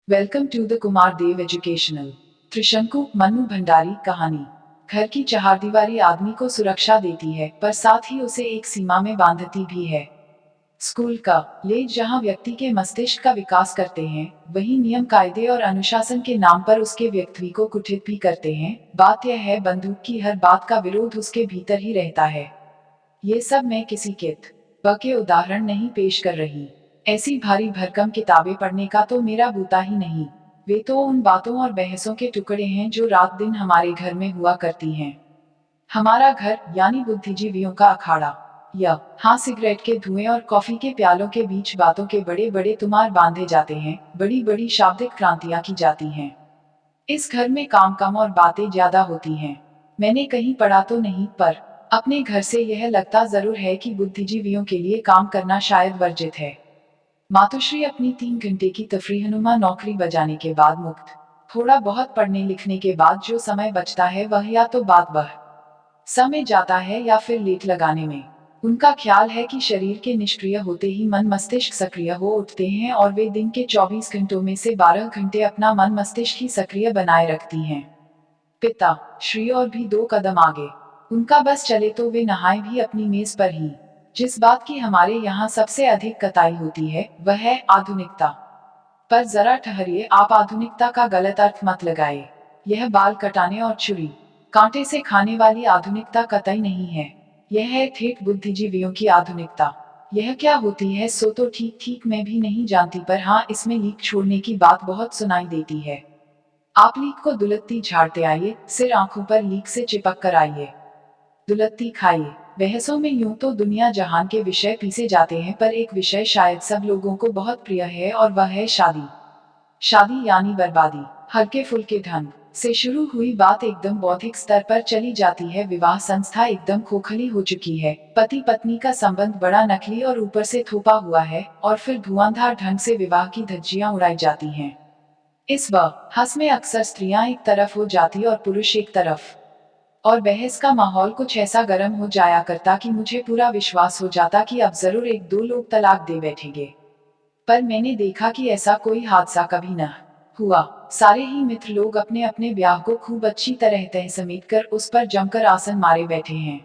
Welcome to the Kumar Dev educational. Trishanku Mannu Bhandari कहानी। घर की चहारदीवारी आदमी को सुरक्षा देती है, पर साथ ही उसे एक सीमा में बांधती भी है। स्कूल का लेज जहां व्यक्ति के मस्तिष्क का विकास करते हैं, वही नियम कायदे और अनुशासन के नाम पर उसके व्यक्तित्व को कुठित भी करते हैं। बात यह है, बंदूक की हर बात का विरोध उसके भीतर ही रहता है। ये सब मैं किसी कित के उदाहरण नहीं पेश कर रही। ऐसी भारी भरकम किताबें पढ़ने का तो मेरा बूता ही नहीं। वे तो उन बातों और बहसों के टुकड़े हैं जो रात दिन हमारे घर में हुआ करती हैं। हमारा घर यानी बुद्धिजीवियों का अखाड़ा। या हाँ, सिगरेट के धुएं और कॉफी के प्यालों के बीच बातों के बड़े बड़े तुमार बांधे जाते हैं, बड़ी बड़ी शाब्दिक क्रांतियां की जाती हैं। इस घर में काम कम और बातें ज्यादा होती हैं। मैंने कहीं पढ़ा तो नहीं, पर अपने घर से यह लगता जरूर है कि बुद्धिजीवियों के लिए काम करना शायद वर्जित है। मातोश्री अपनी 3 घंटे की तफरीहनुमा नौकरी बजाने के बाद मुक्त, थोड़ा बहुत पढ़ने लिखने के बाद जो समय बचता है वह या तो बात बह समय जाता है या फिर लेट लगाने में। उनका ख्याल है कि शरीर के निष्क्रिय होते ही मन मस्तिष्क सक्रिय हो उठते हैं, और वे दिन के 24 घंटों में से 12 घंटे अपना मन मस्तिष्क ही सक्रिय बनाए रखती हैं। पिता श्री और भी 2 कदम आगे। उनका बस चले तो वे नहाए भी अपनी मेज पर ही। जिस बात की हमारे यहाँ सबसे अधिक कताई होती है, वह है आधुनिकता। पर जरा ठहरिए, आप आधुनिकता का गलत अर्थ मत लगाए। यह बाल कटाने और छुरी कांटे से खाने वाली आधुनिकता कतई नहीं है। यह है ठेठ बुद्धिजीवियों की आधुनिकता। यह क्या होती है सो तो ठीक ठीक मैं भी नहीं जानती, पर हाँ, इसमें लीक छोड़ने की बात बहुत सुनाई देती है। आप लीक को दुलत्ती झाड़ते आइए, सिर आंखों पर लीक से चिपक कर आइए, दुलत्ती खाइए। बहसों में यूं तो दुनिया जहान के विषय पीसे जाते हैं, पर एक विषय शायद सब लोगों को बहुत प्रिय है, और वह है शादी। शादी यानी बर्बादी। हल्के फुल्के ढंग से शुरू हुई बात एकदम बौद्धिक स्तर पर चली जाती है। विवाह संस्था एकदम खोखली हो चुकी है। पति पत्नी का संबंध बड़ा नकली और ऊपर से थोपा हुआ है, और फिर धुआंधार ढंग से विवाह की धज्जियां उड़ाई जाती हैं। इस बहस में अक्सर स्त्रियां एक तरफ हो जाती और पुरुष एक तरफ, और बहस का माहौल कुछ ऐसा गर्म हो जाया करता कि मुझे पूरा विश्वास हो जाता कि अब जरूर एक दो लोग तलाक दे बैठेंगे। पर मैंने देखा कि ऐसा कोई हादसा कभी न हुआ। सारे ही मित्र लोग अपने अपने ब्याह को खूब अच्छी तरह तह समेट कर उस पर जमकर आसन मारे बैठे हैं।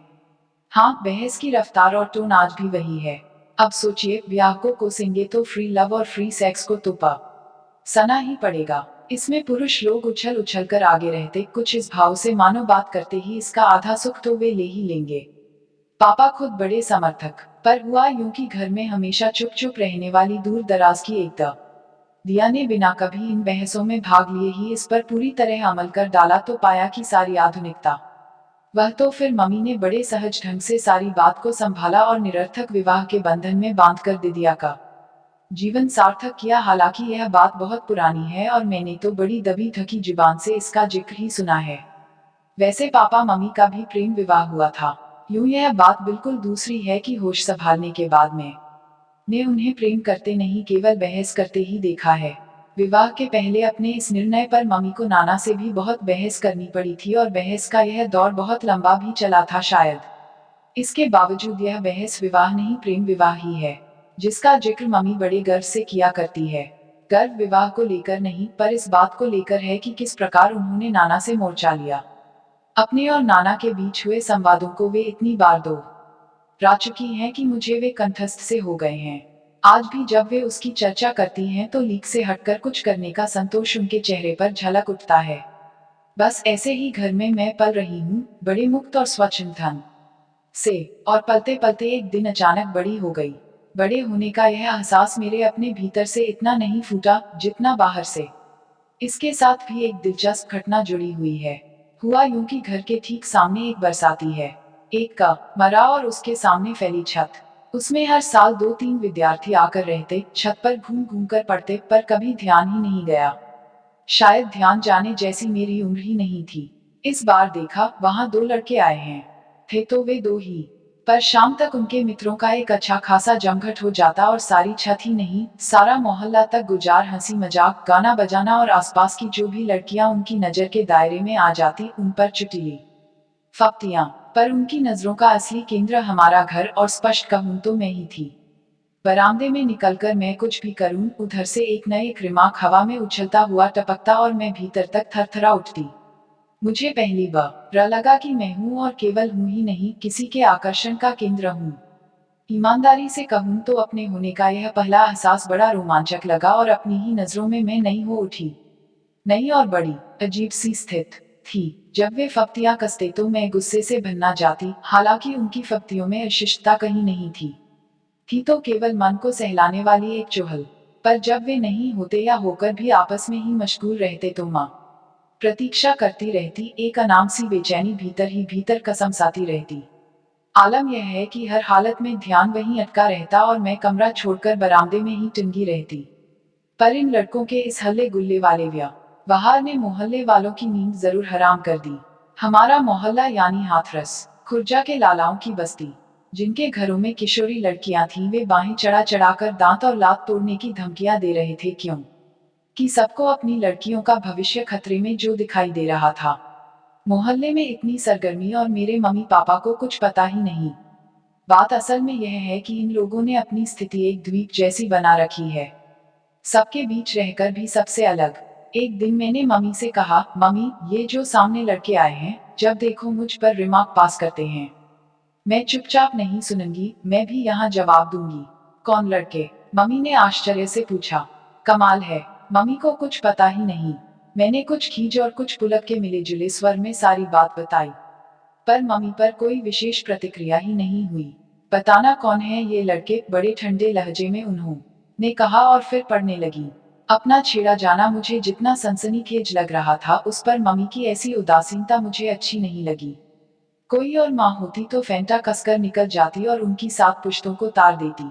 हाँ, बहस की रफ्तार और टोन आज भी वही है। अब सोचिए, ब्याह को कोसेंगे तो फ्री लव और फ्री सेक्स को तो सना ही पड़ेगा। इसमें पुरुष लोग उछल उछल कर आगे रहते, कुछ इस भाव से मानो बात करते ही इसका आधा सुख तो वे ले ही लेंगे। पापा खुद बड़े समर्थक, पर हुआ यूं कि घर में हमेशा चुप चुप रहने वाली दूर दराज की एक दिया ने बिना कभी इन बहसों में भाग लिए ही इस पर पूरी तरह अमल कर डाला, तो पाया कि सारी आधुनिकता वह तो फिर मम्मी ने बड़े सहज ढंग से सारी बात को संभाला और निरर्थक विवाह के बंधन में बांधकर दिदिया का जीवन सार्थक किया। हालांकि यह बात बहुत पुरानी है और मैंने तो बड़ी दबी धकी जुबान से इसका जिक्र ही सुना है। वैसे पापा मम्मी का भी प्रेम विवाह हुआ था। यूं यह बात बिल्कुल दूसरी है कि होश संभालने के बाद में ने उन्हें प्रेम करते नहीं, केवल बहस करते ही देखा है। विवाह के पहले अपने इस निर्णय पर मम्मी को नाना से भी बहुत बहस करनी पड़ी थी, और बहस का यह दौर बहुत लंबा भी चला था शायद। इसके बावजूद यह बहस विवाह नहीं, प्रेम विवाह ही है, जिसका जिक्र मम्मी बड़े गर्व से किया करती है। गर्व विवाह को लेकर नहीं, पर इस बात को लेकर है कि किस प्रकार उन्होंने नाना से मोर्चा लिया। अपने और नाना के बीच हुए संवादों को वे इतनी बार दोहरा चुकी हैं कि मुझे वे कंठस्थ से हो गए हैं। आज भी जब वे उसकी चर्चा करती हैं तो लीक से हटकर कुछ करने का संतोष उनके चेहरे पर झलक उठता है। बस ऐसे ही घर में मैं पल रही हूँ, बड़े मुक्त और स्वच्छंद ढंग से, और पलते पलते एक दिन अचानक बड़ी हो गई। बड़े होने का यह एहसास मेरे अपने भीतर से इतना नहीं फूटा जितना बाहर से। इसके साथ भी एक दिलचस्प घटना जुड़ी हुई है। हुआ यूं कि घर के ठीक सामने एक बरसाती है, एक का मरा और उसके सामने फैली छत। उसमें हर साल 2-3 विद्यार्थी आकर रहते, छत पर घूम घूम कर पढ़ते, पर कभी ध्यान ही नहीं गया। शायद ध्यान जाने जैसी मेरी उम्र ही नहीं थी। इस बार देखा, वहां 2 लड़के आए हैं। थे तो वे दो ही, पर शाम तक उनके मित्रों का एक अच्छा खासा जमघट हो जाता, और सारी छत ही नहीं, सारा मोहल्ला तक गुजार हंसी मजाक, गाना बजाना, और आसपास की जो भी लड़कियां उनकी नजर के दायरे में आ जाती उन पर चुटिली फप्तियां। पर उनकी नजरों का असली केंद्र हमारा घर, और स्पष्ट कहूं तो मैं ही थी। बरामदे में निकलकर मैं कुछ भी करूं, उधर से एक न एक रिमार्क हवा में उछलता हुआ टपकता और मैं भीतर तक थरथरा उठती। मुझे पहली बार लगा कि मैं हूं और केवल हूं ही नहीं, किसी के आकर्षण का केंद्र हूं। ईमानदारी से कहूं तो अपने होने का यह पहला एहसास बड़ा रोमांचक लगा और अपनी ही नजरों में मैं नई हो उठी। नई और बड़ी अजीब सी स्थित थी। जब वे फप्तियां कसते तो मैं गुस्से से भनना जाती, हालांकि उनकी फप्तियों में अशिष्टता कहीं नहीं थी तो केवल मन को सहलाने वाली एक चुहल। पर जब वे नहीं होते या होकर भी आपस में ही मशगूल रहते तो माँ प्रतीक्षा करती रहती, एक अनाम सी बेचैनी भीतर ही भीतर कसमसाती रहती। आलम यह है कि हर हालत में ध्यान वहीं अटका रहता और मैं कमरा छोड़कर बरामदे में ही टिंगी रहती। पर इन लड़कों के इस हल्ले गुल्ले वाले व्यवहार ने मोहल्ले वालों की नींद जरूर हराम कर दी। हमारा मोहल्ला यानी हाथरस खुर्जा के लालाओं की बस्ती, जिनके घरों में किशोरी लड़कियां थीं, वे बाहें चढ़ा चढ़ाकर दांत और लात तोड़ने की धमकियां दे रहे थे, क्यों कि सबको अपनी लड़कियों का भविष्य खतरे में जो दिखाई दे रहा था। मोहल्ले में इतनी सरगर्मी और मेरे मम्मी पापा को कुछ पता ही नहीं। बात असल में यह है कि इन लोगों ने अपनी स्थिति एक द्वीप जैसी बना रखी है, सबके बीच रहकर भी सबसे अलग। एक दिन मैंने मम्मी से कहा, मम्मी ये जो सामने लड़के आए हैं, जब देखो मुझ पर रिमार्क पास करते हैं। मैं चुपचाप नहीं सुनूंगी, मैं भी यहाँ जवाब दूंगी। कौन लड़के? मम्मी ने आश्चर्य से पूछा। कमाल है, मम्मी को कुछ पता ही नहीं। मैंने कुछ खींच और कुछ पुलक के मिले जुले स्वर में सारी बात बताई, पर मम्मी पर कोई विशेष प्रतिक्रिया ही नहीं हुई। बताना कौन है ये लड़के? बड़े ठंडे लहजे में उन्होंने कहा और फिर पढ़ने लगी। अपना छेड़ा जाना मुझे जितना सनसनीखेज लग रहा था, उस पर मम्मी की ऐसी उदासीनता मुझे अच्छी नहीं लगी। कोई और माँ होती तो फेंटा कसकर निकल जाती और उनकी 7 पुश्तों को तार देती,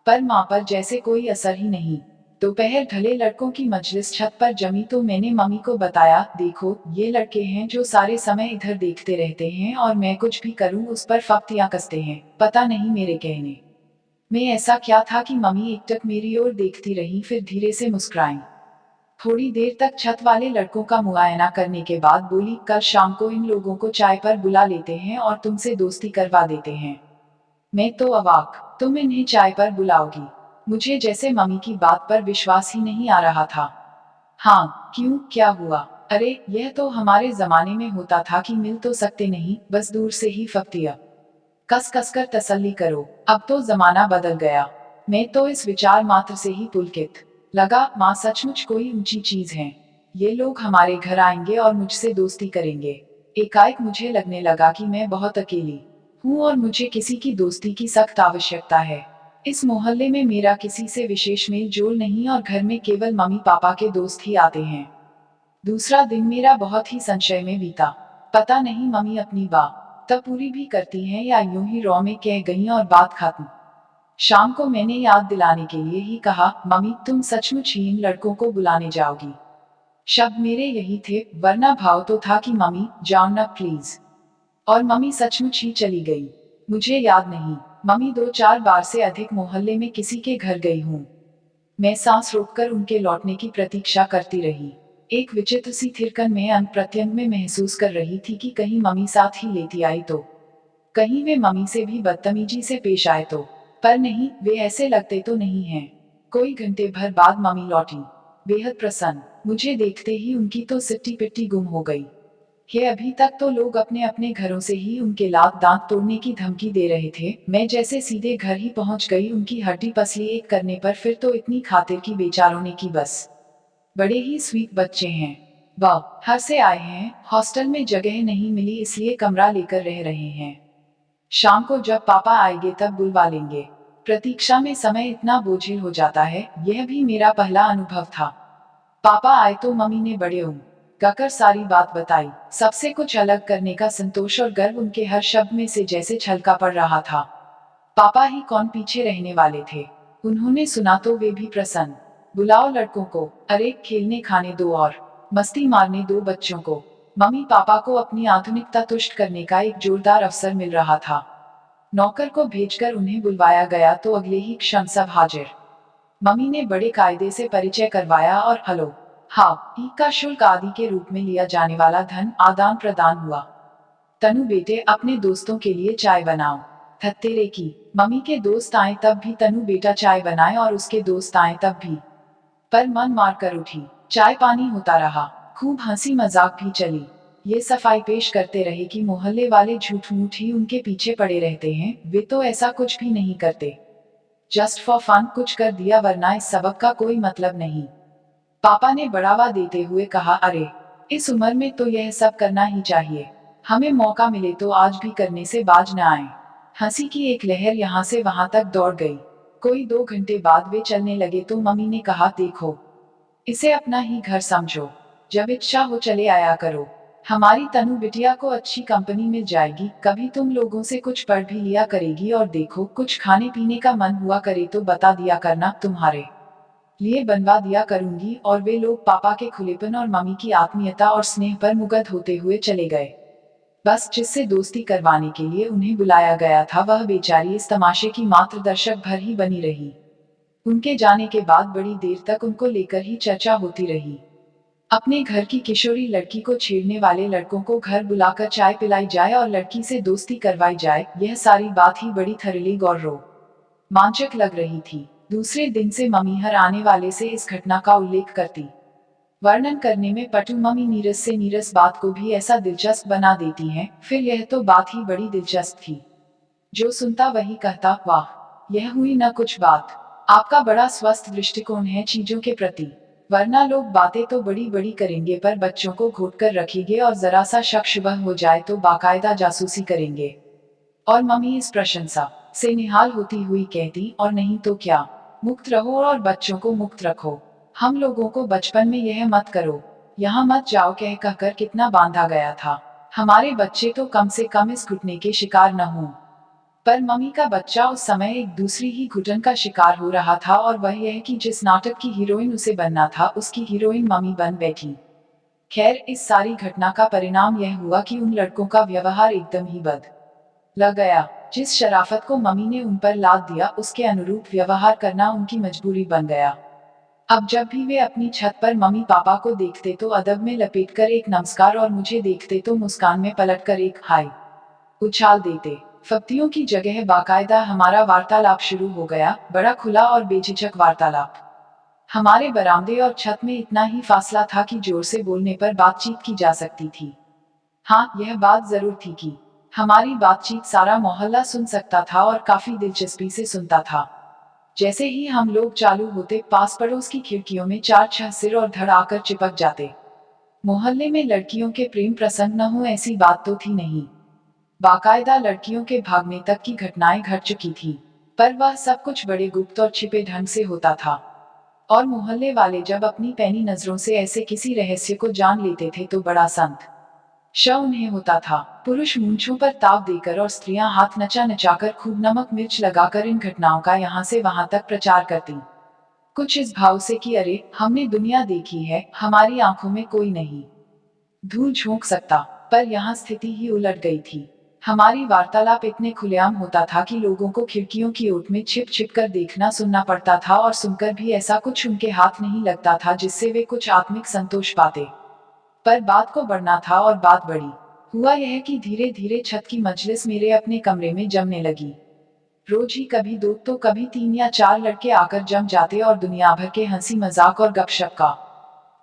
पर माँ पर जैसे कोई असर ही नहीं। दोपहर ढले लड़कों की मजलिस छत पर जमी तो मैंने मम्मी को बताया, देखो ये लड़के हैं जो सारे समय इधर देखते रहते हैं और मैं कुछ भी करूं उस पर फप्तियां कसते हैं। पता नहीं मेरे कहने में ऐसा क्या था कि मम्मी एकटक मेरी ओर देखती रही, फिर धीरे से मुस्कुराई। थोड़ी देर तक छत वाले लड़कों का मुआयना करने के बाद बोली, कल शाम को इन लोगों को चाय पर बुला लेते हैं और तुमसे दोस्ती करवा देते हैं। मैं तो अवाक, तुम इन्हें चाय पर बुलाओगी? मुझे जैसे मम्मी की बात पर विश्वास ही नहीं आ रहा था। हाँ, क्यों, क्या हुआ? अरे यह तो हमारे जमाने में होता था कि मिल तो सकते नहीं, बस दूर से ही फप्तियां कस कस कर तसल्ली करो। अब तो जमाना बदल गया। मैं तो इस विचार मात्र से ही पुलकित लगा, माँ सचमुच कोई ऊंची चीज है। ये लोग हमारे घर आएंगे और मुझसे दोस्ती करेंगे। एकाएक मुझे लगने लगा कि मैं बहुत अकेली हूँ और मुझे किसी की दोस्ती की सख्त आवश्यकता है। इस मोहल्ले में मेरा किसी से विशेष मेल जोल नहीं और घर में केवल मम्मी पापा के दोस्त ही आते हैं। दूसरा दिन मेरा बहुत ही संशय में बीता। पता नहीं मम्मी अपनी बात पूरी भी करती हैं या यूं ही रौ में कह गई और बात खत्म। शाम को मैंने याद दिलाने के लिए ही कहा, मम्मी तुम सचमुच ही इन लड़कों को बुलाने जाओगी? शब्द मेरे यही थे, वरना भाव तो था कि मम्मी जाओ ना प्लीज। और मम्मी सचमुच ही चली गई। मुझे याद नहीं, मम्मी 2-4 बार से अधिक मोहल्ले में किसी के घर गई हूँ। मैं सांस रोककर उनके लौटने की प्रतीक्षा करती रही। एक विचित्र सी थिरकन मैं अंग प्रत्यंग में महसूस कर रही थी कि कहीं मम्मी साथ ही लेती आई तो, कहीं वे मम्मी से भी बदतमीजी से पेश आए तो। पर नहीं, वे ऐसे लगते तो नहीं हैं। कोई घंटे भर बाद मम्मी लौटी, बेहद प्रसन्न। मुझे देखते ही उनकी तो सिट्टी पिट्टी गुम हो गई। ये अभी तक तो लोग अपने अपने घरों से ही उनके लात दांत तोड़ने की धमकी दे रहे थे, मैं जैसे सीधे घर ही पहुंच गई उनकी हड्डी पसली एक करने पर। फिर तो इतनी खातिर की बेचारों ने की बस। बड़े ही स्वीट बच्चे हैं। बाहर से आए हैं, हॉस्टल में जगह नहीं मिली इसलिए कमरा लेकर रह रहे हैं। शाम को जब पापा आएंगे तब बुलवा लेंगे। प्रतीक्षा में समय इतना बोझिल हो जाता है, यह भी मेरा पहला अनुभव था। पापा आए तो मम्मी ने बड़े गाकर सारी बात बताई। सबसे कुछ अलग करने का संतोष और गर्व उनके हर शब्द में से जैसे छलका पड़ रहा था। पापा ही कौन पीछे रहने वाले थे। उन्होंने सुना तो वे भी प्रसन्न। बुलाओ लड़कों को, अरे खेलने खाने दो और मस्ती मारने दो बच्चों को। मम्मी पापा को अपनी आधुनिकता तुष्ट करने का एक जोरदार अवसर मिल रहा था। नौकर को भेजकर उन्हें बुलवाया गया तो अगले ही क्षण सब हाजिर। मम्मी ने बड़े कायदे से परिचय करवाया और हलो हाँ ई का शुल्क आदि के रूप में लिया जाने वाला धन आदान प्रदान हुआ। तनु बेटे अपने दोस्तों के लिए चाय बनाओ। धत्तेरे की। मम्मी के दोस्त आए तब भी तनु बेटा चाय बनाए और उसके दोस्त आए तब भी। पर मन मार कर उठी। चाय पानी होता रहा, खूब हंसी मजाक भी चली। ये सफाई पेश करते रहे कि मोहल्ले वाले झूठ मूठ ही उनके पीछे पड़े रहते हैं, वे तो ऐसा कुछ भी नहीं करते। जस्ट फॉर फन कुछ कर दिया, वरना इस सबक का कोई मतलब नहीं। पापा ने बढ़ावा देते हुए कहा, अरे इस उम्र में तो यह सब करना ही चाहिए। हमें मौका मिले तो आज भी करने से बाज न आए। हंसी की एक लहर यहाँ से वहां तक दौड़ गई। कोई 2 घंटे बाद वे चलने लगे तो मम्मी ने कहा, देखो इसे अपना ही घर समझो, जब इच्छा हो चले आया करो। हमारी तनु बिटिया को अच्छी कंपनी मिल जाएगी, कभी तुम लोगों से कुछ पढ़ भी लिया करेगी, और देखो कुछ खाने पीने का मन हुआ करे तो बता दिया करना, तुम्हारे लिए बनवा दिया करूंगी। और वे लोग पापा के खुलेपन और मम्मी की आत्मीयता और स्नेह पर मुग्ध होते हुए चले गए। बस जिससे दोस्ती करवाने के लिए उन्हें बुलाया गया था, वह बेचारी इस तमाशे की मात्र दर्शक भर ही बनी रही। उनके जाने के बाद बड़ी देर तक उनको लेकर ही चर्चा होती रही। अपने घर की किशोरी लड़की को छेड़ने वाले लड़कों को घर बुलाकर चाय पिलाई जाए और लड़की से दोस्ती करवाई जाए, यह सारी बात ही बड़ी थ्रिलिंग और रोमांचक लग रही थी। दूसरे दिन से मम्मी हर आने वाले से इस घटना का उल्लेख करती। वर्णन करने में पटु मम्मी नीरस से नीरस बात को भी ऐसा दिलचस्प बना देती हैं, फिर यह तो बात ही बड़ी दिलचस्प थी। जो सुनता वही कहता, वाह यह हुई न कुछ बात। आपका बड़ा स्वस्थ दृष्टिकोण है चीजों के प्रति। वरना लोग बातें तो बड़ी बड़ी करेंगे पर बच्चों को घोट कर रखेंगे, और जरा सा शक शुबह हो जाए तो बाकायदा जासूसी करेंगे। और मम्मी इस प्रशंसा से निहाल होती हुई कहती, और नहीं तो क्या, मुक्त रहो और बच्चों को मुक्त रखो। हम लोगों को बचपन में यह मत करो, यहाँ मत जाओ कह कहकर कितना बांधा गया था। हमारे बच्चे तो कम से कम इस घुटने के शिकार न हों। पर मम्मी का बच्चा उस समय एक दूसरी ही घुटन का शिकार हो रहा था, और वह यह कि जिस नाटक की हीरोइन उसे बनना था, उसकी हीरोइन मम्मी बन बैठी। खैर, इस सारी घटना का परिणाम यह हुआ कि उन लड़कों का व्यवहार एकदम ही बदल गया। जिस शराफत को मम्मी ने उन पर लाद दिया, उसके अनुरूप व्यवहार करना उनकी मजबूरी बन गया। अब जब भी वे अपनी छत पर मम्मी पापा को देखते तो अदब में लपेटकर एक नमस्कार, और मुझे देखते तो मुस्कान में पलटकर एक हाय उछाल देते। फब्तियों की जगह बाकायदा हमारा वार्तालाप शुरू हो गया, बड़ा खुला और बेझिझक वार्तालाप। हमारे बरामदे और छत में इतना ही फासला था कि जोर से बोलने पर बातचीत की जा सकती थी। हाँ, यह बात जरूर थी कि हमारी बातचीत सारा मोहल्ला सुन सकता था, और काफी दिलचस्पी से सुनता था। जैसे ही हम लोग चालू होते, पास पड़ोस की खिड़कियों में 4-6 सिर और धड़ आकर चिपक जाते। मोहल्ले में लड़कियों के प्रेम प्रसंग न हो ऐसी बात तो थी नहीं। बाकायदा लड़कियों के भागने तक की घटनाएं घट चुकी थी। पर वह सब कुछ बड़े गुप्त और छिपे ढंग से होता था। और मोहल्ले वाले जब अपनी पैनी नजरों से ऐसे किसी रहस्य को जान लेते थे तो बड़ा संत उन्हें होता था। पुरुष मूंछों पर ताव देकर और स्त्रियां हाथ नचा नचाकर खूब नमक मिर्च लगाकर इन घटनाओं का यहाँ से वहां तक प्रचार करती। कुछ इस भाव से कि अरे हमने दुनिया देखी है, हमारी आंखों में कोई नहीं धूल झोंक सकता। पर यहाँ स्थिति ही उलट गई थी। हमारी वार्तालाप इतने खुलेआम होता था कि लोगों को खिड़कियों की ओट में छिप छिप कर देखना सुनना पड़ता था, और सुनकर भी ऐसा कुछ उनके हाथ नहीं लगता था जिससे वे कुछ आत्मिक संतोष पाते। पर बात को बढ़ना था, और बात बढ़ी। हुआ यह कि धीरे धीरे छत की मजलिस मेरे अपने कमरे में जमने लगी। रोज ही कभी 2 तो कभी 3 या 4 लड़के आकर जम जाते, और दुनिया भर के हंसी मजाक और गपशप का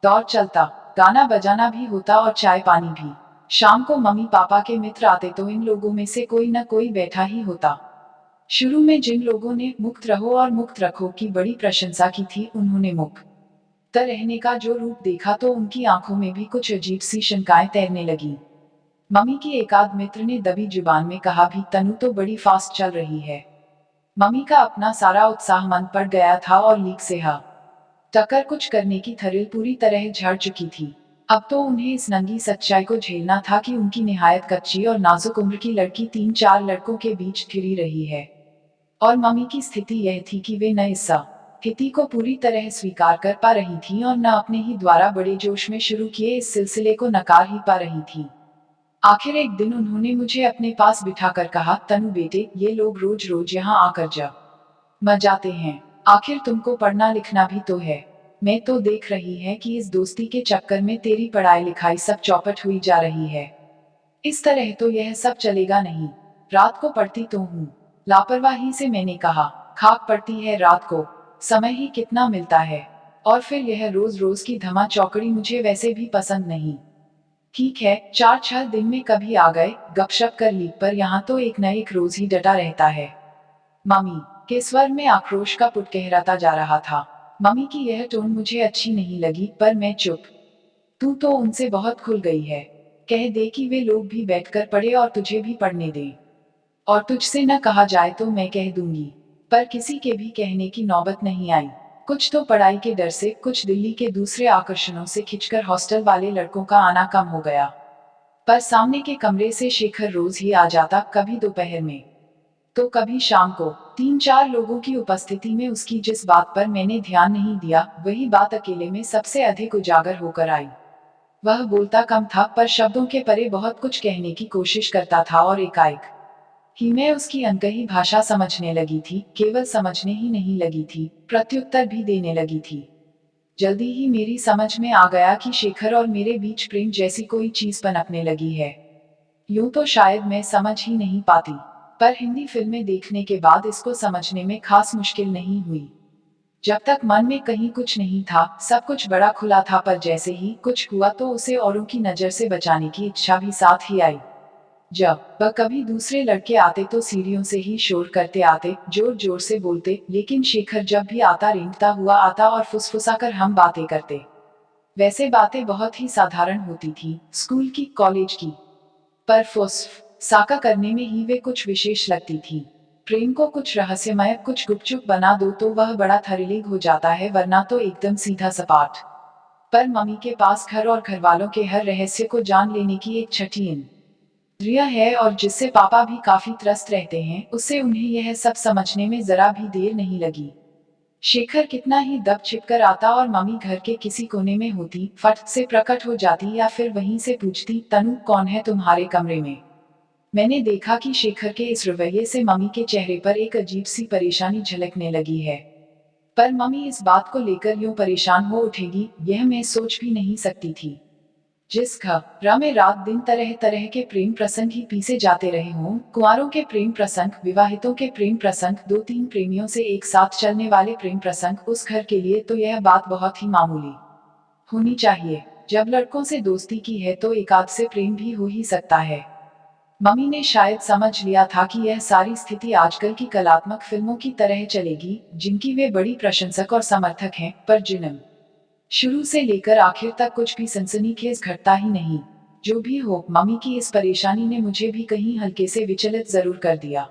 दौर चलता। गाना बजाना भी होता और चाय पानी भी। शाम को मम्मी पापा के मित्र आते तो इन लोगों में से कोई न कोई बैठा ही होता। शुरू में जिन लोगों ने मुक्त रहो और मुक्त रखो की बड़ी प्रशंसा की थी, उन्होंने मुक्त रहने का जो रूप देखा तो उनकी आंखों में भी कुछ अजीब सी शंकाएं तैरने लगी। मम्मी की एकाध मित्र ने दबी जुबान में कहा भी, तनु तो बड़ी फास्ट चल रही है। मम्मी का अपना सारा उत्साह मंद पड़ गया था, और लीक से टक्कर कुछ करने की थ्रिल पूरी तरह झड़ चुकी थी। अब तो उन्हें इस नंगी सच्चाई को झेलना था कि उनकी निहायत कच्ची और नाजुक उम्र की लड़की 3-4 लड़कों के बीच घिरी रही है। और मम्मी की स्थिति यह थी कि वे न इस स्थिति को पूरी तरह स्वीकार कर पा रही थीं, और न अपने ही द्वारा बड़े जोश में शुरू किए इस सिलसिले को नकार ही पा रही थी। आखिर एक दिन उन्होंने मुझे अपने पास बिठाकर कहा, तनु बेटे, ये लोग रोज रोज यहाँ आकर मजाते हैं। आखिर तुमको पढ़ना लिखना भी तो है। मैं तो देख रही है कि इस दोस्ती के चक्कर में तेरी पढ़ाई लिखाई सब चौपट हुई जा रही है। इस तरह तो यह सब चलेगा नहीं। रात को पढ़ती तो हूँ, लापरवाही से मैंने कहा, खाक पड़ती है रात को, समय ही कितना मिलता है। और फिर यह रोज रोज की धमा चौकड़ी मुझे वैसे भी पसंद नहीं। ठीक है, 4-6 दिन में कभी आ गए, गपशप कर ली, पर यहाँ तो एक न एक रोज ही डटा रहता है। मम्मी के स्वर में आक्रोश का पुट गहराता जा रहा था। मम्मी की यह टोन मुझे अच्छी नहीं लगी, पर मैं चुप। तू तो उनसे बहुत खुल गई है। कह दे कि वे लोग भी बैठकर पढ़े और तुझे भी पढ़ने दें। और तुझसे न कहा जाए तो मैं कह दूंगी। पर किसी के भी कहने की नौबत नहीं आई। कुछ तो पढ़ाई के डर से, कुछ दिल्ली के दूसरे आकर्षणों से खिंचकर हॉस्टल वाले लड़कों का आना कम हो गया। पर सामने के कमरे से शेखर रोज ही आ जाता, कभी दोपहर में तो कभी शाम को। 3-4 लोगों की उपस्थिति में उसकी जिस बात पर मैंने ध्यान नहीं दिया, वही बात अकेले में सबसे अधिक उजागर होकर आई। वह बोलता कम था, पर शब्दों के परे बहुत कुछ कहने की कोशिश करता था, और एकाएक ही मैं उसकी अनकही भाषा समझने लगी थी। केवल समझने ही नहीं लगी थी, प्रत्युत्तर भी देने लगी थी। जल्दी ही मेरी समझ में आ गया कि शेखर और मेरे बीच प्रेम जैसी कोई चीज पनपने लगी है। यूं तो शायद मैं समझ ही नहीं पाती, पर हिंदी फिल्में देखने के बाद इसको समझने में खास मुश्किल नहीं हुई। जब तक मन में कहीं कुछ नहीं था, सब कुछ बड़ा खुला था, पर जैसे ही कुछ हुआ तो उसे औरों की नजर से बचाने की इच्छा भी साथ ही आई। जब वह कभी दूसरे लड़के आते तो सीढ़ियों से ही शोर करते आते, जोर जोर से बोलते, लेकिन शेखर जब भी आता रेंगता हुआ आता और फुसफुसाकर हम बातें करते। वैसे बातें बहुत ही साधारण होती थी, स्कूल की, कॉलेज की, पर साका करने में ही वे कुछ विशेष लगती थी। प्रेम को कुछ रहस्यमय, कुछ गुपचुप बना दो तो वह बड़ा थ्रिलिंग हो जाता है, वरना तो एकदम सीधा सपाट। पर मम्मी के पास घर और घरवालों के हर रहस्य को जान लेने की एक छठी इंद्रिय है, और जिससे पापा भी काफी त्रस्त रहते हैं, उससे उन्हें यह सब समझने में जरा भी देर नहीं लगी। शेखर कितना ही दब छिपकर आता और मम्मी घर के किसी कोने में होती, फट से प्रकट हो जाती या फिर वहीं से पूछती, तनु कौन है तुम्हारे कमरे में। मैंने देखा कि शेखर के इस रवैये से मम्मी के चेहरे पर एक अजीब सी परेशानी झलकने लगी है। पर मम्मी इस बात को लेकर यूं परेशान हो उठेगी, यह मैं सोच भी नहीं सकती थी। जिस घर में रात दिन तरह तरह के प्रेम प्रसंग ही पीसे जाते रहे हों, कुंवारों के प्रेम प्रसंग, विवाहितों के प्रेम प्रसंग, 2-3 प्रेमियों से एक साथ चलने वाले प्रेम प्रसंग, उस घर के लिए तो यह बात बहुत ही मामूली होनी चाहिए। जब लड़कों से दोस्ती की है तो एक आध से प्रेम भी हो ही सकता है। मम्मी ने शायद समझ लिया था कि यह सारी स्थिति आजकल की कलात्मक फिल्मों की तरह चलेगी, जिनकी वे बड़ी प्रशंसक और समर्थक हैं, पर जिनमें शुरू से लेकर आखिर तक कुछ भी सनसनीखेज घटता ही नहीं। जो भी हो, मम्मी की इस परेशानी ने मुझे भी कहीं हल्के से विचलित जरूर कर दिया।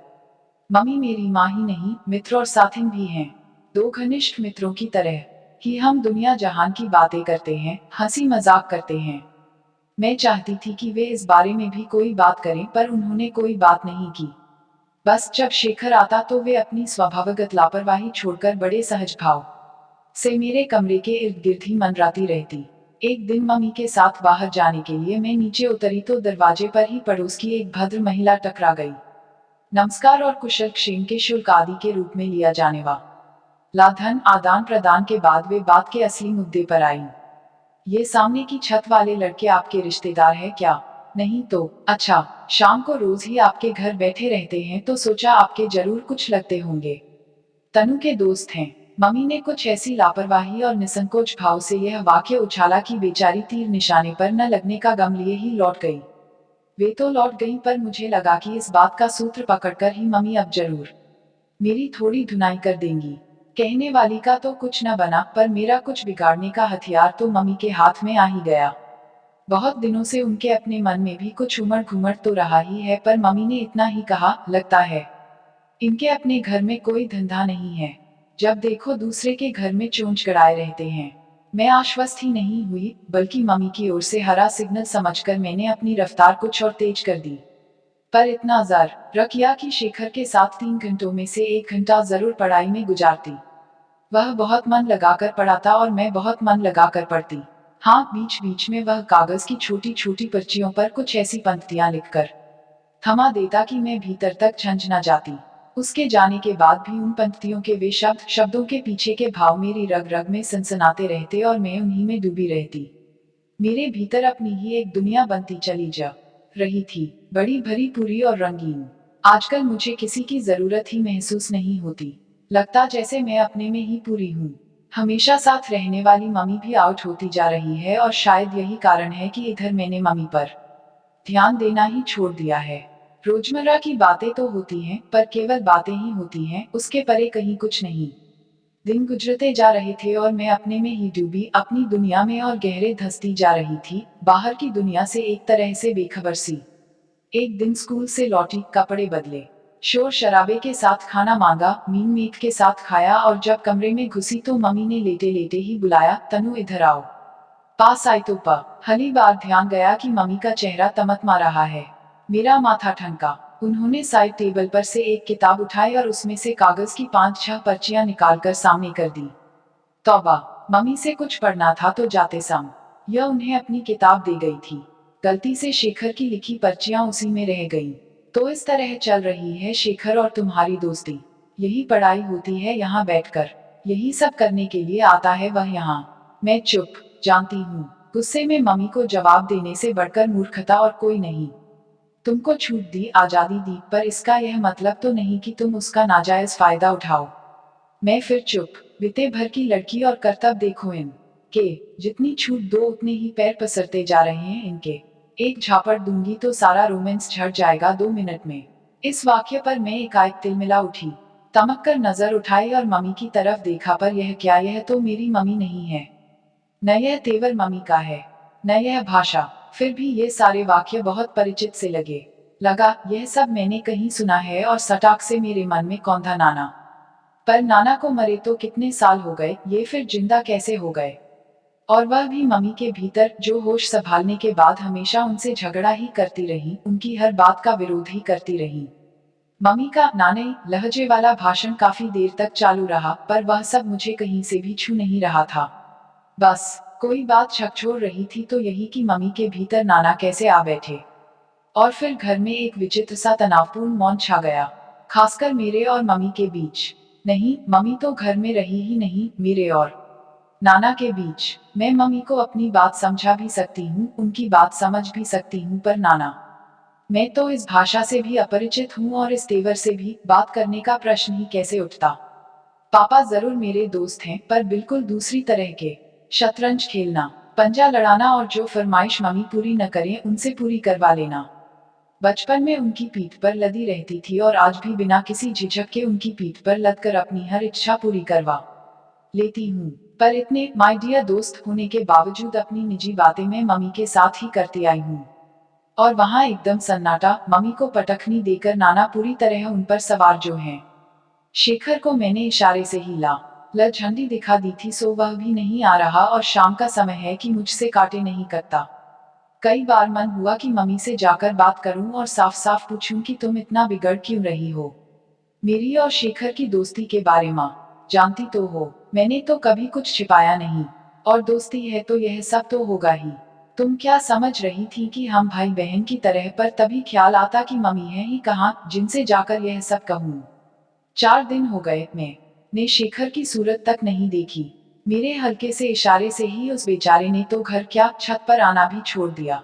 मम्मी मेरी माँ ही नहीं, मित्र और साथिन भी हैं। 2 घनिष्ठ मित्रों की तरह ही हम दुनिया जहान की बातें करते हैं, हंसी मजाक करते हैं। मैं चाहती थी कि वे इस बारे में भी कोई बात करें, पर उन्होंने कोई बात नहीं की। बस जब शेखर आता तो वे अपनी स्वाभाविक लापरवाही छोड़कर बड़े सहज भाव से मेरे कमरे के इर्द गिर्द ही मंडराती रहती। एक दिन मम्मी के साथ बाहर जाने के लिए मैं नीचे उतरी तो दरवाजे पर ही पड़ोस की एक भद्र महिला टकरा गई। नमस्कार और कुशल क्षेम के शुल्क आदि के रूप में लिया जाने वाला धन आदान प्रदान के बाद वे बात के असली मुद्दे पर आई। ये सामने की छत वाले लड़के आपके रिश्तेदार है क्या? नहीं तो अच्छा, शाम को रोज ही आपके घर बैठे रहते हैं तो सोचा आपके जरूर कुछ लगते होंगे। तनु के दोस्त हैं। मम्मी ने कुछ ऐसी लापरवाही और निसंकोच भाव से यह वाक्य उछाला कि बेचारी तीर निशाने पर न लगने का गम लिए ही लौट गई। वे तो लौट गई, पर मुझे लगा कि इस बात का सूत्र पकड़कर ही मम्मी अब जरूर मेरी थोड़ी धुनाई कर देंगी। कहने वाली का तो कुछ न बना, पर मेरा कुछ बिगाड़ने का हथियार तो मम्मी के हाथ में आ ही गया। बहुत दिनों से उनके अपने मन में भी कुछ उमड़ घुमड़ तो रहा ही है, पर मम्मी ने इतना ही कहा, लगता है इनके अपने घर में कोई धंधा नहीं है। जब देखो दूसरे के घर में चोंच गड़ाए रहते हैं। मैं आश्वस्त ही नहीं हुई, बल्कि मम्मी की ओर से हरा सिग्नल समझकर मैंने अपनी रफ्तार कुछ और तेज कर दी। पर इतना ज़र किया कि शेखर के साथ 3 घंटों में से 1 घंटा जरूर पढ़ाई में गुजारती। वह बहुत मन लगाकर पढ़ाता और मैं बहुत मन लगाकर पढ़ती। हाँ, बीच बीच में वह कागज की छोटी छोटी पर्चियों पर कुछ ऐसी पंक्तियां लिखकर थमा देता कि मैं भीतर तक झंझ न जाती। उसके जाने के बाद भी उन पंक्तियों के वे शब्दों के पीछे के भाव मेरी रग रग में सनसनाते रहते और मैं उन्हीं में डूबी रहती। मेरे भीतर अपनी ही एक दुनिया बनती चली जा रही थी, बड़ी भरी पूरी और रंगीन। आजकल मुझे किसी की जरूरत ही महसूस नहीं होती। लगता जैसे मैं अपने में ही पूरी हूँ। हमेशा साथ रहने वाली मम्मी भी आउट होती जा रही है और शायद यही कारण है कि इधर मैंने मम्मी पर ध्यान देना ही छोड़ दिया है। रोजमर्रा की बातें तो होती हैं, पर केवल बातें ही होती हैं, उसके परे कहीं कुछ नहीं। दिन गुजरते जा रहे थे और मैं अपने में ही डूबी अपनी दुनिया में और गहरे धंसती जा रही थी, बाहर की दुनिया से एक तरह से बेखबर सी। एक दिन स्कूल से लौटी, कपड़े बदले, शोर शराबे के साथ खाना मांगा, मीन मीट के साथ खाया और जब कमरे में घुसी तो मम्मी ने लेटे लेटे ही बुलाया, तनु इधर आओ। पास आई तो पहली बार ध्यान गया कि मम्मी का चेहरा तमतमा रहा है। मेरा माथा ठनका। उन्होंने साइड टेबल पर से एक किताब उठाई और उसमें से कागज की 5-6 पर्चियां निकालकर सामने कर दी। तौबा, मम्मी से कुछ पढ़ना था तो जाते सम यह उन्हें अपनी किताब दे गई थी। गलती से शेखर की लिखी पर्चियां उसी में रह गईं। तो इस तरह चल रही है शेखर और तुम्हारी दोस्ती। यही पढ़ाई होती है यहाँ बैठकर, यही सब करने के लिए आता है वह यहाँ। मैं चुप, जानती हूँ, गुस्से में मम्मी को जवाब देने से बढ़कर मूर्खता और कोई नहीं। तुमको छूट दी, आजादी दी, पर इसका यह मतलब तो नहीं कि तुम उसका नाजायज फायदा उठाओ। मैं फिर चुप। बीते भर की लड़की और करतब देखो इन के, जितनी छूट दो उतने ही पैर पसरते जा रहे हैं इनके। एक झापड़ दूंगी तो सारा रोमांस झड़ जाएगा 2 मिनट में। इस वाक्य पर मैं एकाएक तिलमिला उठी, तमक कर नजर उठाई और मम्मी की तरफ देखा, पर यह क्या, यह तो मेरी मम्मी नहीं है। न यह तेवर मम्मी का है, न यह भाषा। फिर भी ये सारे वाक्य बहुत परिचित से लगा यह सब मैंने कहीं सुना है और सटाक से मेरे मन में कौंधा नाना। पर नाना को मरे तो कितने साल हो गए, ये फिर जिंदा कैसे हो गए? और वह भी मम्मी के भीतर, जो होश संभालने के बाद हमेशा उनसे झगड़ा ही करती रही, उनकी हर बात का विरोध ही करती रही। मम्मी का नाने लहजे वाला भाषण काफी देर तक चालू रहा, पर वह सब मुझे कहीं से भी छू नहीं रहा था। बस कोई बात झकझोर रही थी तो यही कि मम्मी के भीतर नाना कैसे आ बैठे। और फिर घर में एक विचित्र सा तनावपूर्ण मौन छा गया, खासकर मेरे और मम्मी के बीच। नहीं, मम्मी तो घर में रही ही नहीं, मेरे और नाना के बीच। मैं मम्मी को अपनी बात समझा भी सकती हूँ, उनकी बात समझ भी सकती हूँ, पर नाना, मैं तो इस भाषा से भी अपरिचित हूँ और इस तेवर से भी, बात करने का प्रश्न ही कैसे उठता। पापा जरूर मेरे दोस्त हैं, पर बिल्कुल दूसरी तरह के। शतरंज खेलना, पंजा लड़ाना और जो फरमाइश मम्मी पूरी न करें उनसे पूरी करवा लेना। बचपन में उनकी पीठ पर लदी रहती थी और आज भी बिना किसी झिझक के उनकी पीठ पर लदकर अपनी हर इच्छा पूरी करवा लेती हूँ। पर इतने माय डियर दोस्त होने के बावजूद अपनी निजी बातें मैं मम्मी के साथ ही करती आई हूँ। और वहाँ एकदम सन्नाटा, मम्मी को पटखनी देकर नाना पूरी तरह उन पर सवार जो हैं। शेखर को मैंने इशारे से ही ल झंडी दिखा दी थी, सो वह भी नहीं आ रहा और शाम का समय है कि मुझसे काटे नहीं करता। कई बार मन हुआ कि मम्मी से जाकर बात करूं और साफ साफ पूछूं कि तुम इतना बिगड़ क्यों रही हो। मेरी और शेखर की दोस्ती के बारे में जानती तो हो, मैंने तो कभी कुछ छिपाया नहीं। और दोस्ती है तो यह सब तो होगा ही। तुम क्या समझ रही थी कि हम भाई बहन की तरह, पर तभी ख्याल आता कि मम्मी है ही कहाँ जिनसे जाकर यह सब कहूँ। 4 दिन हो गए मैंने शेखर की सूरत तक नहीं देखी। मेरे हल्के से इशारे से ही उस बेचारे ने तो घर क्या, छत पर आना भी छोड़ दिया।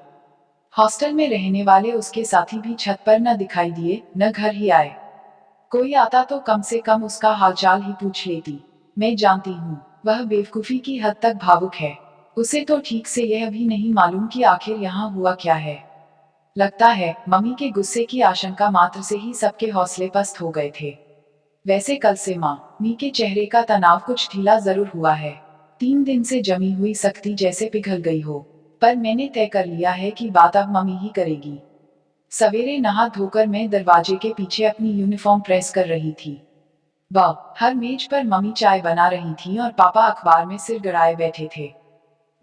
हॉस्टल में रहने वाले उसके साथी भी छत पर न दिखाई दिए, न घर ही आए। कोई आता तो कम से कम उसका हालचाल ही पूछ लेती। मैं जानती हूँ वह बेवकूफी की हद तक भावुक है। उसे तो ठीक से यह भी नहीं मालूम कि आखिर यहाँ हुआ क्या है। लगता है मम्मी के गुस्से की आशंका मात्र से ही सबके हौसले पस्त हो गए थे। वैसे कल से मम्मी के चेहरे का तनाव कुछ ढीला जरूर हुआ है। 3 दिन से जमी हुई सख्ती जैसे पिघल गई हो। पर मैंने तय कर लिया है कि बात अब मम्मी ही करेगी। सवेरे नहा धोकर मैं दरवाजे के पीछे अपनी यूनिफॉर्म प्रेस कर रही थी। हर मेज पर मम्मी चाय बना रही थी और पापा अखबार में सिर गड़ाए बैठे थे।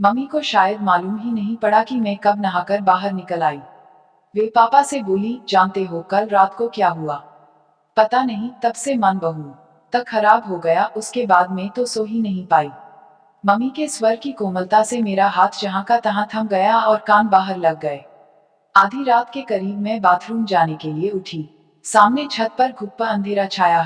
मम्मी को शायद मालूम ही नहीं पड़ा कि मैं कब नहाकर बाहर निकल आई। वे पापा से बोली, जानते हो कल रात को क्या हुआ? पता नहीं, तब से मन बहू तक खराब हो गया, उसके बाद मैं तो सो ही नहीं पाई। मम्मी के स्वर की कोमलता से मेरा हाथ जहां का तहां थम गया और कान बाहर लग गए। आधी रात के करीब मैं बाथरूम जाने के लिए उठी। सामने छत पर घुप्पा अंधेरा छाया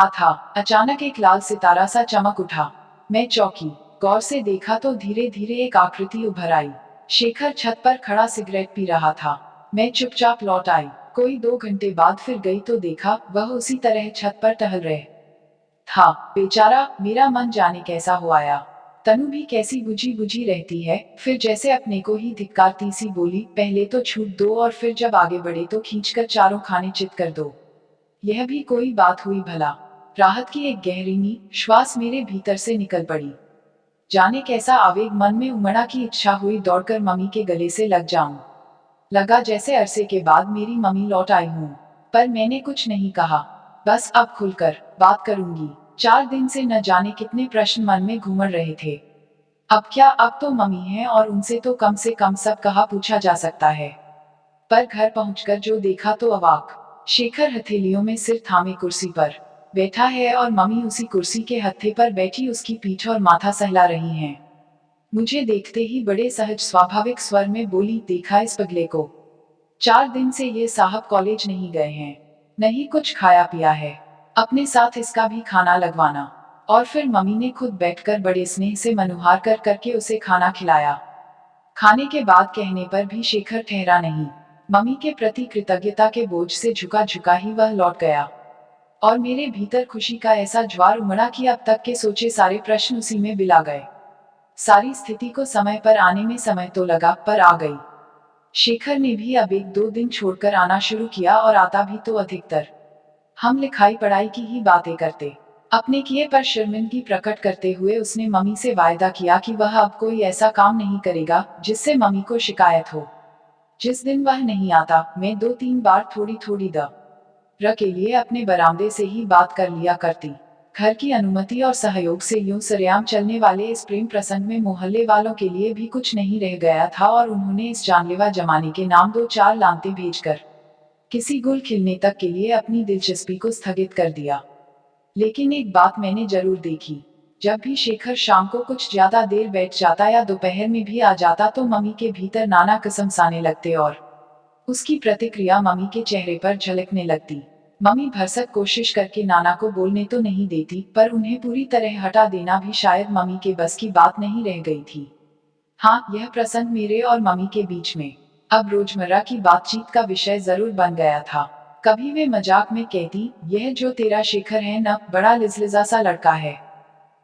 था। अचानक एक लाल सितारा सा चमक उठा। मैं चौंकी, गौर से देखा तो धीरे धीरे एक आकृति उभर आई। शेखर छत पर खड़ा सिगरेट पी रहा था। मैं चुपचाप लौट आई। कोई 2 घंटे बाद फिर गई तो देखा वह उसी तरह छत पर टहल रहे था। बेचारा, मेरा मन जाने कैसा हो आया। तनु भी कैसी बुझी बुझी रहती है, फिर जैसे अपने को ही धिक्कारती सी बोली, पहले तो छूट दो और फिर जब आगे बढ़े तो खींचकर चारों खाने चित कर दो। यह भी कोई बात हुई भला। राहत की एक गहरी श्वास मेरे भीतर से निकल पड़ी। जाने कैसा आवेग मन में उमड़ा की इच्छा हुई दौड़कर मम्मी के गले से लग जाऊं। लगा जैसे अरसे के बाद मेरी मम्मी लौट आई हूं। पर मैंने कुछ नहीं कहा, बस अब खुलकर बात करूंगी। 4 दिन से न जाने कितने प्रश्न मन में घूमड़ रहे थे। अब क्या, अब तो मम्मी है और उनसे तो कम से कम सब कहा पूछा जा सकता है। पर घर पहुंचकर जो देखा तो अवाक। शेखर हथेलियों में सिर थामे कुर्सी पर बैठा है और मम्मी उसी कुर्सी के हत्थे पर बैठी उसकी पीठ और माथा सहला रही हैं। मुझे देखते ही बड़े सहज स्वाभाविक स्वर में बोली, देखा इस पगले को। 4 दिन से ये साहब कॉलेज नहीं गए हैं, नहीं कुछ खाया पिया है। अपने साथ इसका भी खाना लगवाना। और फिर मम्मी ने खुद बैठकर बड़े स्नेह से मनुहार कर करके उसे खाना खिलाया। खाने के बाद कहने पर भी शेखर ठहरा नहीं। मम्मी के प्रति कृतज्ञता के बोझ से झुका झुका ही वह लौट गया। और मेरे भीतर खुशी का ऐसा ज्वार उमड़ा कि अब तक के सोचे सारे प्रश्न उसी में बिला गए। सारी स्थिति को समय पर आने में समय तो लगा, पर आ गई। शेखर ने भी अब 1-2 दिन छोड़कर आना शुरू किया और आता भी तो अधिकतर हम लिखाई पढ़ाई की ही बातें करते। अपने किए पर शर्मिंदगी प्रकट करते हुए उसने मम्मी से वायदा किया कि वह अब कोई ऐसा काम नहीं करेगा जिससे मम्मी को शिकायत हो। जिस दिन वह नहीं आता, मैं 2-3 बार थोड़ी थोड़ी र के लिए अपने बरामदे से ही बात कर लिया करती। घर की अनुमति और सहयोग से यूं सरेआम चलने वाले इस प्रेम प्रसंग में मोहल्ले वालों के लिए भी कुछ नहीं रह गया था और उन्होंने इस जानलेवा जमाने के नाम 2-4 लांते भेजकर किसी गुल खिलने तक के लिए अपनी दिलचस्पी को स्थगित कर दिया। लेकिन एक बात मैंने जरूर देखी, जब भी शेखर शाम को कुछ ज्यादा देर बैठ जाता या दोपहर में भी आ जाता तो मम्मी के भीतर नाना किस्म साने लगते और उसकी प्रतिक्रिया मम्मी के चेहरे पर झलकने लगती। मम्मी भरसक कोशिश करके नाना को बोलने तो नहीं देती, पर उन्हें पूरी तरह हटा देना भी शायद मम्मी के बस की बात नहीं रह गई थी। हाँ, यह प्रसंग मेरे और मम्मी के बीच में अब रोजमर्रा की बातचीत का विषय जरूर बन गया था। कभी वे मजाक में कहती, यह जो तेरा शेखर है न, बड़ा लिजलिजा सा लड़का है।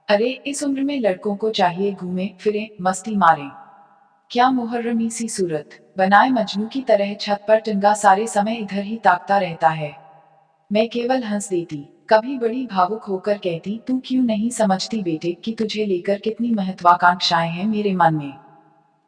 अरे, इस उम्र में लड़कों को चाहिए घूमे फिरे, मस्ती मारे। क्या मुहर्रमी सी सूरत बनाए मजनू की तरह छत पर टंगा सारे समय इधर ही ताकता रहता है। मैं केवल हंस देती। कभी बड़ी भावुक होकर कहती, तू क्यों नहीं समझती बेटे कि तुझे लेकर कितनी महत्वाकांक्षाएं हैं मेरे मन में।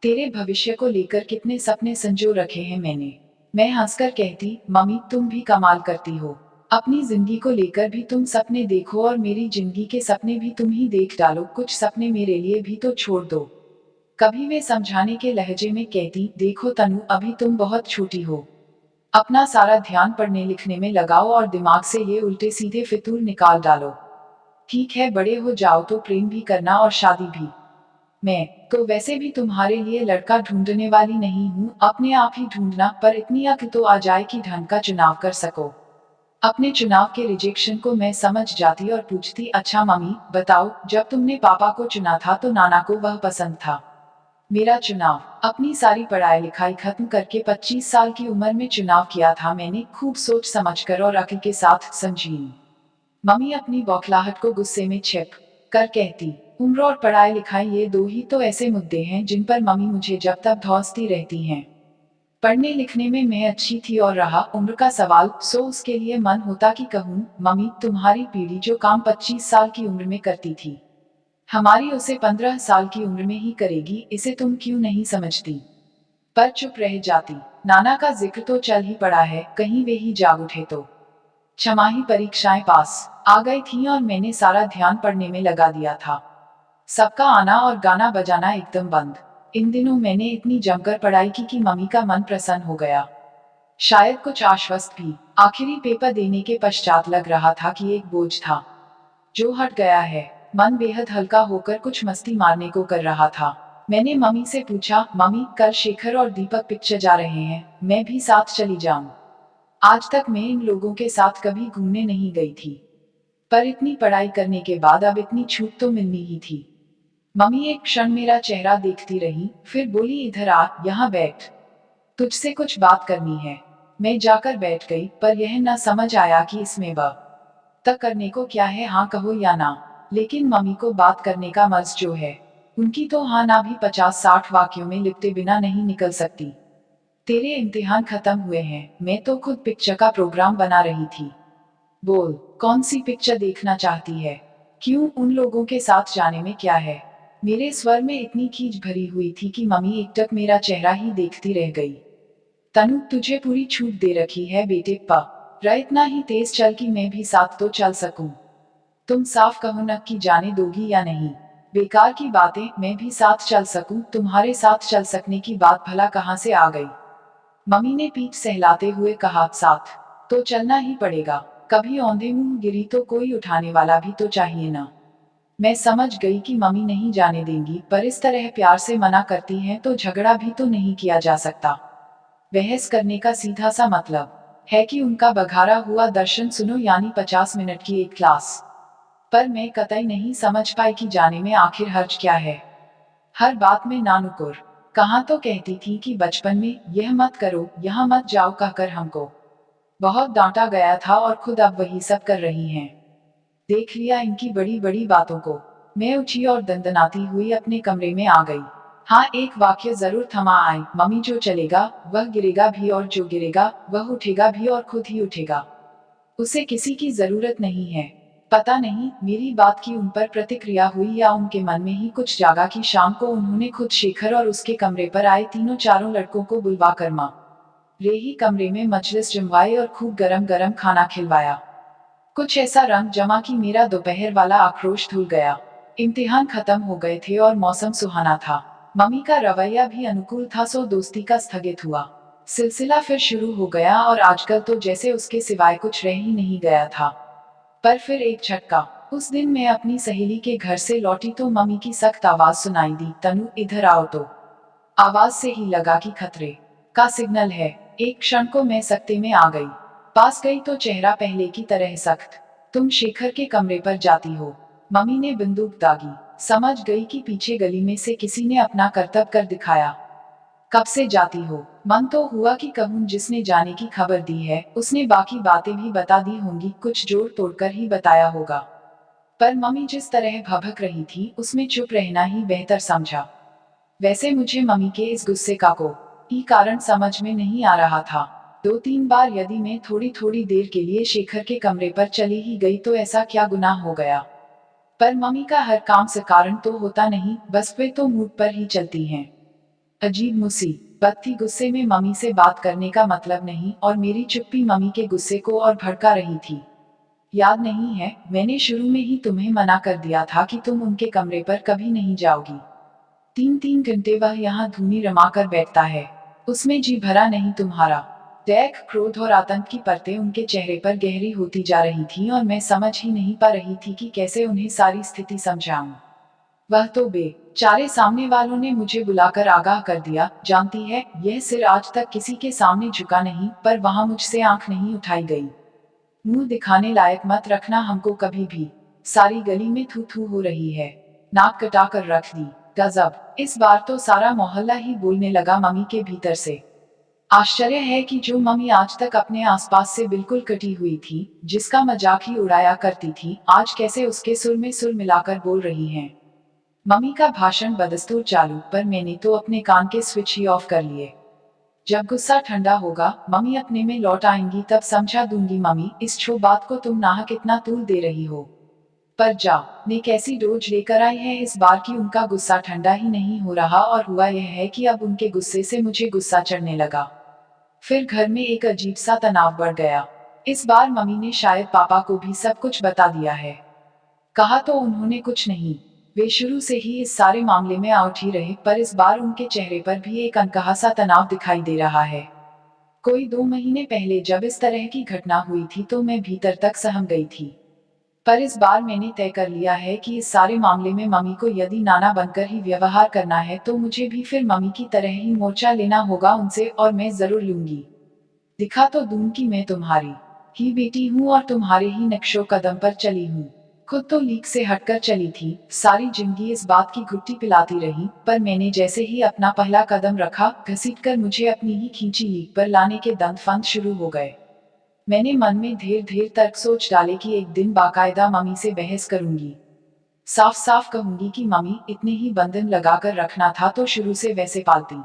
तेरे भविष्य को लेकर कितने सपने संजो रखे हैं मैंने। मैं हंसकर कहती, मम्मी तुम भी कमाल करती हो। अपनी जिंदगी को लेकर भी तुम सपने देखो और मेरी जिंदगी के सपने भी तुम ही देख डालो, कुछ सपने मेरे लिए भी तो छोड़ दो। कभी वे समझाने के लहजे में कहती, देखो तनु, अभी तुम बहुत छोटी हो। अपना सारा ध्यान पढ़ने लिखने में लगाओ और दिमाग से ये उल्टे सीधे फितूर निकाल डालो। ठीक है, बड़े हो जाओ तो प्रेम भी करना और शादी भी। मैं तो वैसे भी तुम्हारे लिए लड़का ढूंढने वाली नहीं हूँ, अपने आप ही ढूंढना, पर इतनी अक्ल तो आ जाए कि ढंग का चुनाव कर सको। अपने चुनाव के रिजेक्शन को मैं समझ जाती और पूछती, अच्छा मम्मी बताओ, जब तुमने पापा को चुना था तो नाना को वह पसंद था? मेरा चुनाव अपनी सारी पढ़ाई लिखाई खत्म करके 25 साल की उम्र में चुनाव किया था मैंने, खूब सोच समझकर और अक्ल के साथ, समझी। मम्मी अपनी बौखलाहट को गुस्से में छिप कर कहती, उम्र और पढ़ाई लिखाई ये दो ही तो ऐसे मुद्दे हैं जिन पर मम्मी मुझे जब तक धौंसती रहती हैं। पढ़ने लिखने में मैं अच्छी थी और रहा उम्र का सवाल, सो उसके लिए मन होता कि कहूँ, मम्मी तुम्हारी पीढ़ी जो काम 25 साल की उम्र में करती थी, हमारी उसे 15 साल की उम्र में ही करेगी, इसे तुम क्यों नहीं समझती? पर चुप रह जाती। नाना का जिक्र तो चल ही पड़ा है, कहीं वे ही जाग उठे तो। छमाही परीक्षाएं पास आ गई थीं और मैंने सारा ध्यान पढ़ने में लगा दिया था। सबका आना और गाना बजाना एकदम बंद। इन दिनों मैंने इतनी जमकर पढ़ाई की कि मम्मी का मन प्रसन्न हो गया, शायद कुछ आश्वस्त भी। आखिरी पेपर देने के पश्चात लग रहा था कि एक बोझ था जो हट गया है। मन बेहद हल्का होकर कुछ मस्ती मारने को कर रहा था। मैंने मम्मी से पूछा, मम्मी कल शेखर और दीपक पिक्चर जा रहे हैं, मैं भी साथ चली जाऊं? आज तक मैं इन लोगों के साथ कभी घूमने नहीं गई थी, पर इतनी पढ़ाई करने के बाद अब इतनी छूट तो मिलनी ही थी। मम्मी एक क्षण मेरा चेहरा देखती रही, फिर बोली, इधर आ, यहाँ बैठ, तुझसे कुछ बात करनी है। मैं जाकर बैठ गई, पर यह न समझ आया कि इसमें ब तक करने को क्या है, हाँ कहो या ना। लेकिन मम्मी को बात करने का मर्ज जो है, उनकी तो हाँ ना भी 50-60 वाक्यों में लिपटे बिना नहीं निकल सकती। तेरे इम्तिहान खत्म हुए हैं, मैं तो खुद पिक्चर का प्रोग्राम बना रही थी। बोल, कौन सी पिक्चर देखना चाहती है? क्यों, उन लोगों के साथ जाने में क्या है? मेरे स्वर में इतनी खींच भरी हुई थी कि मम्मी एकटक मेरा चेहरा ही देखती रह गई। तनु, तुझे पूरी छूट दे रखी है बेटे, इतना ही तेज चल कि मैं भी साथ तो चल सकूं। तुम साफ कहो न कि जाने दोगी या नहीं। बेकार की बातें, मैं भी साथ चल सकूं, तुम्हारे साथ चल सकने की बात भला कहाँ से आ गई? मम्मी ने पीठ सहलाते हुए कहा, साथ तो चलना ही पड़ेगा। कभी औंधे मुंह गिरी तो कोई उठाने वाला भी तो चाहिए ना। मैं समझ गई कि मम्मी नहीं जाने देंगी, पर इस तरह प्यार से मना करती हैं तो झगड़ा भी तो नहीं किया जा सकता। बहस करने का सीधा सा मतलब है कि उनका बघारा हुआ दर्शन सुनो, यानी 50 मिनट की एक क्लास। पर मैं कतई नहीं समझ पाई कि जाने में आखिर हर्ज क्या है। हर बात में नानुकुर। कहाँ तो कहती थी कि बचपन में यह मत करो, यहाँ मत जाओ कहकर हमको बहुत डांटा गया था, और खुद अब वही सब कर रही हैं। देख लिया इनकी बड़ी बड़ी बातों को। मैं उठी और दंदनाती हुई अपने कमरे में आ गई। हाँ, एक वाक्य जरूर थमा आई, मम्मी जो चलेगा वह गिरेगा भी, और जो गिरेगा वह उठेगा भी, और खुद ही उठेगा। उसे किसी की जरूरत नहीं है। पता नहीं मेरी बात की उन पर प्रतिक्रिया हुई या उनके मन में ही कुछ जागा कि शाम को उन्होंने खुद शेखर और उसके कमरे पर आए तीनों चारों लड़कों को बुलवाकर माँ रे ही कमरे में मजलिस जमवाई और खूब गरम गरम खाना खिलवाया। कुछ ऐसा रंग जमा कि मेरा दोपहर वाला आक्रोश धुल गया। इम्तिहान खत्म हो गए थे और मौसम सुहाना था। मम्मी का रवैया भी अनुकूल था, सो दोस्ती का स्थगित हुआ सिलसिला फिर शुरू हो गया, और आजकल तो जैसे उसके सिवाय कुछ रह ही नहीं गया था। पर फिर एक झटका। उस दिन मैं अपनी सहेली के घर से लौटी तो मम्मी की सख्त आवाज सुनाई दी, तनु इधर आओ। तो आवाज से ही लगा कि खतरे का सिग्नल है। एक क्षण को मैं सकते में आ गई। पास गई तो चेहरा पहले की तरह सख्त। तुम शेखर के कमरे पर जाती हो? मम्मी ने बंदूक दागी। समझ गई कि पीछे गली में से किसी ने अपना करतब कर दिखाया। कब से जाती हो? मन तो हुआ कि कहूं जिसने जाने की खबर दी है उसने बाकी बातें भी बता दी होंगी, कुछ जोड़ तोड़कर ही बताया होगा। पर मम्मी जिस तरह भभक रही थी उसमें चुप रहना ही बेहतर समझा। वैसे मुझे मम्मी के इस गुस्से का कोई कारण समझ में नहीं आ रहा था। 2-3 बार यदि मैं थोड़ी थोड़ी देर के लिए शेखर के कमरे पर चली ही गई तो ऐसा क्या गुनाह हो गया। पर मम्मी का हर काम से कारण तो होता नहीं, बस वे तो मूड पर ही चलती हैं। अजीब मुसीबत थी, गुस्से में मम्मी से बात करने का मतलब नहीं, और मेरी चुप्पी मम्मी के गुस्से को और भड़का रही थी। याद नहीं है, मैंने शुरू में ही तुम्हें मना कर दिया था कि तुम उनके कमरे पर कभी नहीं जाओगी। 3-3 घंटे वह यहाँ धूनी रमा कर बैठता है, उसमें जी भरा नहीं तुम्हारा। देख, क्रोध और आतंक की परतें उनके चेहरे पर गहरी होती जा रही थीं, और मैं समझ ही नहीं पा रही थी कि कैसे उन्हें सारी स्थिति समझाऊं। वह तो बेचारे सामने वालों ने मुझे बुलाकर आगाह कर दिया, जानती है, यह सिर आज तक किसी के सामने झुका नहीं, पर वहां मुझसे आंख नहीं उठाई गई। मुंह दिखाने लायक मत रखना हमको कभी भी। सारी गली में थू थू हो रही है। नाक कटा कर रख दी। गजब, इस बार तो सारा मोहल्ला ही बोलने लगा मम्मी के भीतर से। आश्चर्य है कि जो मम्मी आज तक अपने आसपास से बिल्कुल कटी हुई थी, जिसका मजाक ही उड़ाया करती थी, आज कैसे उसके सुर में सुर मिलाकर बोल रही हैं। मम्मी का भाषण बदस्तूर चालू, पर मैंने तो अपने कान के स्विच ही ऑफ कर लिए। जब गुस्सा ठंडा होगा, मम्मी अपने में लौट आएंगी, तब समझा दूंगी। मम्मी, इस छो बात को तुम नाहक इतना तूल दे रही हो। पर जा ने कैसी डोज लेकर आई है इस बार की, उनका गुस्सा ठंडा ही नहीं हो रहा, और हुआ यह है कि अब उनके गुस्से से मुझे गुस्सा चढ़ने लगा। फिर घर में एक अजीब सा तनाव बढ़ गया। इस बार मम्मी ने शायद पापा को भी सब कुछ बता दिया है। कहा तो उन्होंने कुछ नहीं, वे शुरू से ही इस सारे मामले में आउट ही रहे, पर इस बार उनके चेहरे पर भी एक अनकहा सा तनाव दिखाई दे रहा है। कोई 2 महीने पहले जब इस तरह की घटना हुई थी तो मैं भीतर तक सहम गई थी, पर इस बार मैंने तय कर लिया है कि इस सारे मामले में मम्मी को यदि नाना बनकर ही व्यवहार करना है तो मुझे भी फिर मम्मी की तरह ही मोर्चा लेना होगा उनसे, और मैं जरूर लूंगी। दिखा तो दूं कि मैं तुम्हारी ही बेटी हूँ और तुम्हारे ही नक्शो कदम पर चली हूँ। खुद तो लीक से हटकर चली थी, सारी जिंदगी इस बात की घुट्टी पिलाती रही, पर मैंने जैसे ही अपना पहला कदम रखा, घसीटकर मुझे अपनी ही खींची लीक पर लाने के दंत फंद शुरू हो गए। मैंने मन में ढेर ढेर तर्क सोच डाले कि एक दिन बाकायदा मम्मी से बहस करूंगी। साफ साफ कहूंगी कि मम्मी, इतने ही बंधन लगाकर रखना था तो शुरू से वैसे पालती।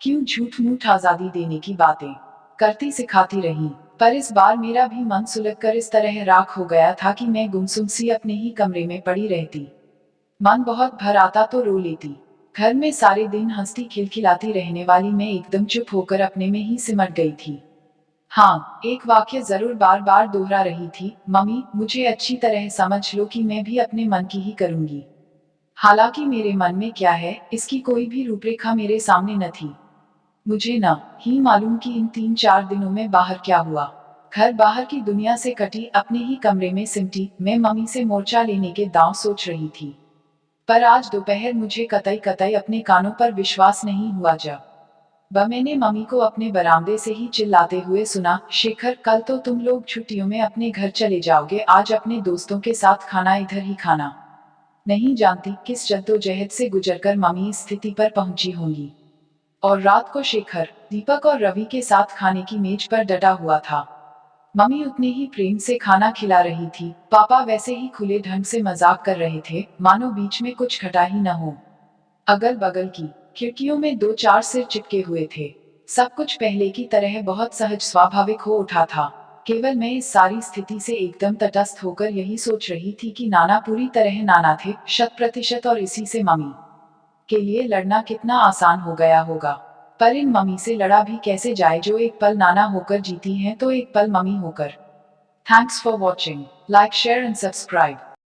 क्यों झूठ मूठ आजादी देने की बातें करती सिखाती रही। पर इस बार मेरा भी मन सुलगकर इस तरह राख हो गया था कि मैं गुमसुम सी अपने ही कमरे में पड़ी रहती। मन बहुत भर आता तो रो लेती। घर में सारे दिन हंसती खिलखिलाती रहने वाली मैं एकदम चुप होकर अपने में ही सिमट गई थी। हाँ, एक वाक्य जरूर बार बार दोहरा रही थी, मम्मी, मुझे अच्छी तरह समझ लो कि मैं भी अपने मन की ही करूंगी। हालांकि मेरे मन में क्या है, इसकी कोई भी रूपरेखा मेरे सामने न थी। मुझे न ही मालूम कि इन 3-4 दिनों में बाहर क्या हुआ। घर बाहर की दुनिया से कटी, अपने ही कमरे में सिमटी, मैं मम्मी से मोर्चा लेने के दांव सोच रही थी। पर आज दोपहर मुझे कतई कतई अपने कानों पर विश्वास नहीं हुआ जब मैंने मम्मी को अपने बरामदे से ही चिल्लाते हुए सुना, शेखर, कल तो तुम लोग छुट्टियों में अपने घर चले जाओगे, आज अपने दोस्तों के साथ खाना इधर ही खाना। नहीं जानती किस जद्दोजहद से गुजरकर मम्मी इस स्थिति पर पहुंची होंगी। और रात को शेखर, दीपक और रवि के साथ खाने की मेज पर डटा हुआ था। मम्मी उतने ही प्रेम से खाना खिला रही थी, पापा वैसे ही खुले ढंग से मजाक कर रहे थे, मानो बीच में कुछ घटा ही न हो। अगल बगल की खिड़कियों में 2-4 सिर चिपके हुए थे। सब कुछ पहले की तरह बहुत सहज स्वाभाविक हो उठा था। केवल मैं इस सारी स्थिति से एकदम तटस्थ होकर यही सोच रही थी कि नाना पूरी तरह नाना थे, 100%, और इसी से मम्मी के लिए लड़ना कितना आसान हो गया होगा। पर इन मम्मी से लड़ा भी कैसे जाए जो एक पल नाना होकर जीती हैं तो एक पल मम्मी होकर। Thanks for watching. Like, share and subscribe.